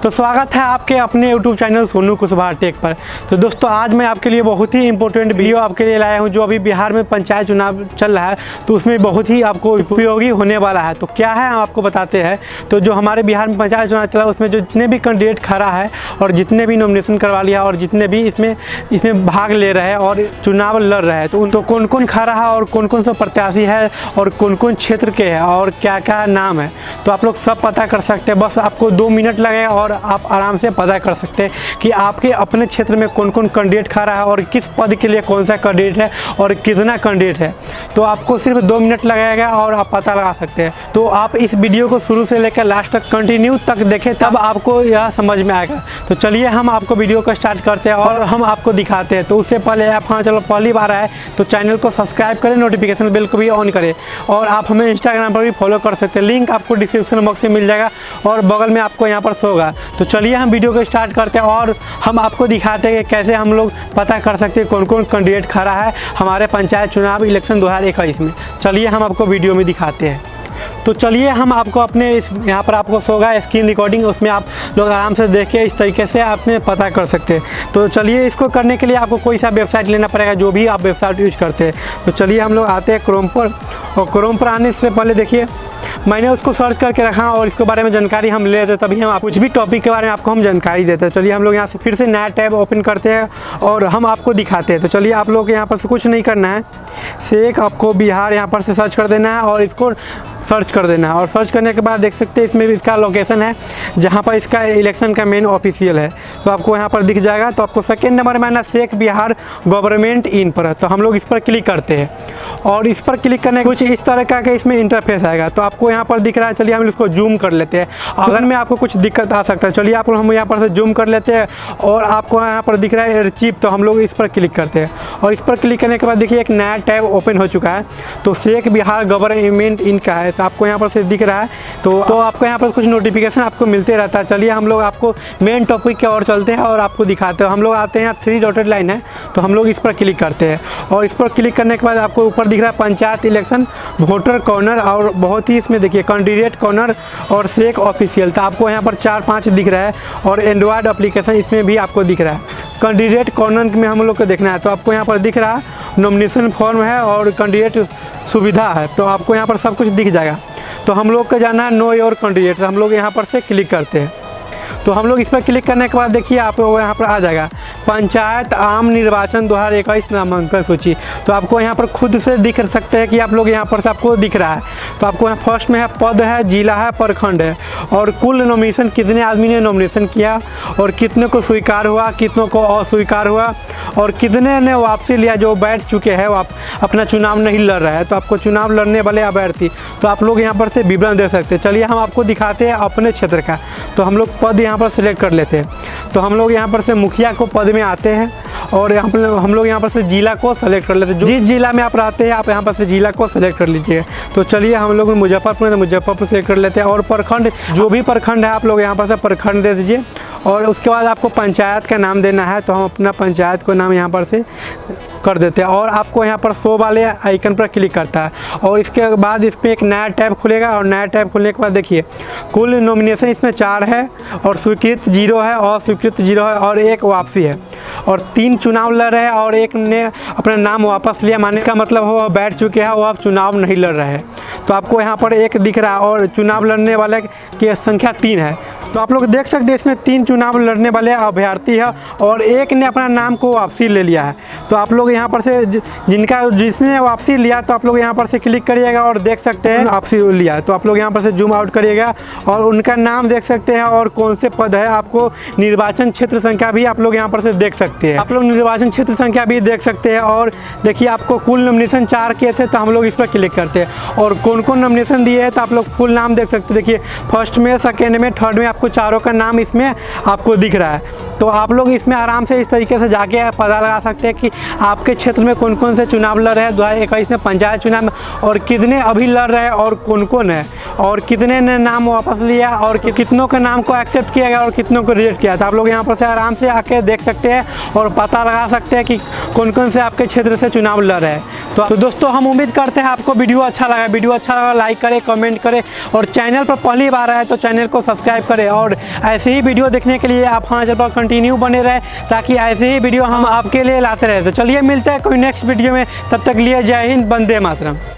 तो स्वागत है आपके अपने YouTube channel Sonu Kushwaha tech पर। तो दोस्तों आज मैं आपके लिए बहुत ही इंपॉर्टेंट वीडियो आपके लिए लाया हूं, जो अभी बिहार में पंचायत चुनाव चल रहा है तो उसमें बहुत ही आपको उपयोगी होने वाला है। तो क्या है हम आपको बताते हैं। तो जो हमारे बिहार में पंचायत चुनाव चला उसमें जो जितने भी कैंडिडेट खड़ा है और जितने भी नॉमिनेशन करवा लिया और जितने भी इसमें भाग ले रहे हैं और चुनाव लड़ रहे हैं तो उनको कौन कौन खड़ा है और कौन कौन सा प्रत्याशी है और कौन कौन क्षेत्र के हैं और क्या क्या नाम है, तो आप लोग सब पता कर सकते हैं। बस आपको 2 मिनट लगेगा और आप आराम से पता कर सकते हैं कि आपके अपने क्षेत्र में कौन कौन कैंडिडेट खड़ा है और किस पद के लिए कौन सा कैंडिडेट है और कितना कैंडिडेट है। तो आपको सिर्फ 2 मिनट लगेगा और आप पता लगा सकते हैं। तो आप इस वीडियो को शुरू से लेकर लास्ट तक कंटिन्यू तक देखें, तब आपको यह समझ में आएगा। तो चलिए हम आपको वीडियो को स्टार्ट करते हैं और हम आपको दिखाते हैं। तो उससे पहले आप चलो पहली बार आए तो चैनल को सब्सक्राइब करें, नोटिफिकेशन बेल को भी ऑन करें और आप हमें इंस्टाग्राम पर भी फॉलो कर सकते हैं। लिंक आपको डिस्क्रिप्शन बॉक्स में मिल जाएगा और बगल में आपको यहाँ पर शो होगा। तो चलिए हम वीडियो को स्टार्ट करते हैं और हम आपको दिखाते हैं कि कैसे हम लोग पता कर सकते हैं कौन कौन कैंडिडेट खड़ा है हमारे पंचायत चुनाव इलेक्शन 2021 में। चलिए हम आपको वीडियो में दिखाते हैं। तो चलिए हम आपको अपने यहाँ पर आपको शो होगा स्क्रीन रिकॉर्डिंग, उसमें आप लोग आराम से देख के इस तरीके से आपने पता कर सकते हैं। तो चलिए इसको करने के लिए आपको कोई सा वेबसाइट लेना पड़ेगा, जो भी आप वेबसाइट यूज करते हैं। तो चलिए हम लोग आते हैं क्रोम पर, और क्रोम पर आने से पहले देखिए मैंने उसको सर्च करके रखा और इसके बारे में जानकारी हम ले लेते हैं, तभी हम कुछ भी टॉपिक के बारे में आपको हम जानकारी देते हैं। चलिए हम लोग यहाँ से फिर से नया टैब ओपन करते हैं और हम आपको दिखाते हैं। तो चलिए आप लोग यहाँ पर से कुछ नहीं करना है, एक आपको बिहार यहाँ पर से सर्च कर देना है और इसको सर्च कर देना है। और सर्च करने के बाद देख सकते हैं इसमें भी इसका लोकेशन है जहाँ पर इसका इलेक्शन का मेन ऑफिशियल है, तो आपको यहाँ पर दिख जाएगा। तो आपको सेकेंड नंबर में आना शेख बिहार गवर्नमेंट इन पर, तो हम लोग इस पर क्लिक करते हैं और इस पर क्लिक करने कुछ इस तरह का इसमें इंटरफेस आएगा। तो आपको यहाँ पर दिख रहा है, चलिए हम इसको जूम कर लेते हैं। अगर में आपको कुछ दिक्कत आ सकता है, चलिए आप हम यहाँ पर से जूम कर लेते हैं और आपको यहाँ पर दिख रहा है चिप, तो हम लोग इस पर क्लिक करते हैं और इस पर क्लिक करने के बाद देखिए एक नया टैब ओपन हो चुका है। तो शेख बिहार गवर्नमेंट इन का है, तो आपको यहाँ पर से दिख रहा है। तो आपको यहाँ पर कुछ नोटिफिकेशन आपको मिलते रहता है। चलिए हम लोग आपको मेन टॉपिक की ओर चलते हैं और आपको दिखाते हैं। हम लोग आते हैं यहाँ 3 डॉटेड लाइन है, तो हम लोग इस पर क्लिक करते हैं और इस पर क्लिक करने के बाद आपको ऊपर दिख रहा है पंचायत इलेक्शन वोटर कॉर्नर और बहुत ही इसमें देखिए कैंडिडेट कॉर्नर और शेख ऑफिशियल। तो आपको यहाँ पर 4-5 दिख रहा है और एंड्रॉयड एप्लीकेशन इसमें भी आपको दिख रहा है। कैंडिडेट कॉर्नर में हम लोग को देखना है, तो आपको यहाँ पर दिख रहा है नॉमिनेशन फॉर्म है और कैंडिडेट सुविधा है, तो आपको यहाँ पर सब कुछ दिख जाएगा। तो हम लोग को जाना है नो योर कैंडिडेट, हम लोग यहाँ पर से क्लिक करते हैं। तो हम लोग इस पर क्लिक करने के बाद देखिए आप यहाँ पर आ जाएगा पंचायत आम निर्वाचन 2021 नामांकन सूची। तो आपको यहाँ पर खुद से दिख सकते हैं कि आप लोग यहाँ पर से आपको दिख रहा है। तो आपको यहाँ फर्स्ट में है पद है, जिला है, प्रखंड है और कुल नॉमिनेशन कितने आदमी ने नॉमिनेशन किया और कितने को स्वीकार हुआ, कितनों को अस्वीकार हुआ और कितने ने वापसी लिया जो बैठ चुके हैं, वो आप अपना चुनाव नहीं लड़ रहा है। तो आपको चुनाव लड़ने वाले अभ्यर्थी, तो आप लोग यहाँ पर से विवरण दे सकते हैं। चलिए हम आपको दिखाते हैं अपने क्षेत्र का। तो हम लोग पद यहाँ पर सिलेक्ट कर लेते हैं। तो हम लोग यहाँ पर से मुखिया को पद में आते हैं और यहाँ पर हम लोग यहाँ पर से जिला को सेलेक्ट कर लेते हैं। जिस जिला में आप रहते हैं आप यहाँ पर से जिला को सेलेक्ट कर लीजिए। तो चलिए हम लोग मुजफ्फरपुर में मुजफ्फरपुर सेलेक्ट कर लेते हैं और प्रखंड जो भी प्रखंड है आप लोग यहाँ पर से प्रखंड दे दीजिए और उसके बाद आपको पंचायत का नाम देना है। तो हम अपना पंचायत को नाम यहाँ पर से कर देते हैं और आपको यहाँ पर शो वाले आइकन पर क्लिक करता है और इसके बाद इस पर एक नया टैब खुलेगा और नया टैब खुलने के बाद देखिए कुल नॉमिनेशन इसमें 4 है और स्वीकृत 0 है, अस्वीकृत 0 है और 1 वापसी है और 3 चुनाव लड़ रहे हैं और 1 ने अपना नाम वापस लिया, माने इसका मतलब वो बैठ चुके हैं, वो अब चुनाव नहीं लड़ रहे हैं। तो आपको यहाँ पर 1 दिख रहा है और चुनाव लड़ने वाले की संख्या 3 है। तो आप लोग देख सकते हैं इसमें 3 चुनाव लड़ने वाले अभ्यर्थी है और 1 ने अपना नाम को वापसी ले लिया है। तो आप लोग यहाँ पर से जिसने वापसी लिया तो आप लोग यहाँ पर से क्लिक करिएगा और देख सकते हैं वापसी लिया है। तो आप लोग यहाँ पर से जूम आउट करिएगा और उनका नाम देख सकते हैं और कौन से पद है। आपको निर्वाचन क्षेत्र संख्या भी आप लोग यहाँ पर से देख सकते हैं। आप लोग निर्वाचन क्षेत्र संख्या भी देख सकते हैं और देखिए आपको कुल नॉमिनेशन 4 किए थे, तो हम लोग इस पर क्लिक करते हैं और कौन कौन नॉमिनेशन दिए हैं तो आप लोग फुल नाम देख सकते हैं। देखिए फर्स्ट में, सेकेंड में, थर्ड में आपको चारों का नाम इसमें आपको दिख रहा है। तो आप लोग इसमें आराम से इस तरीके से जाके पता लगा सकते हैं कि आपके क्षेत्र में कौन कौन से चुनाव लड़ रहे हैं 2021 में पंचायत चुनाव में और कितने अभी लड़ रहे हैं और कौन कौन है और कितने ने नाम वापस लिया और कितनों के नाम को एक्सेप्ट किया गया और कितनों को रिजेक्ट किया था। आप लोग यहाँ पर से आराम से आके देख सकते हैं और पता लगा सकते हैं कि कौन कौन से आपके क्षेत्र से चुनाव लड़ रहे हैं। तो दोस्तों हम उम्मीद करते हैं आपको वीडियो अच्छा लगा लाइक करें, कमेंट करें और चैनल पर पहली बार आए तो चैनल को सब्सक्राइब करें और ऐसे ही वीडियो देखने के लिए आप हमारे चैनल पर कंटिन्यू बने रहे ताकि ऐसे ही वीडियो हम आपके लिए लाते रहे। तो चलिए मिलते हैं कोई नेक्स्ट वीडियो में, तब तक लिए जय हिंद, वंदे मातरम।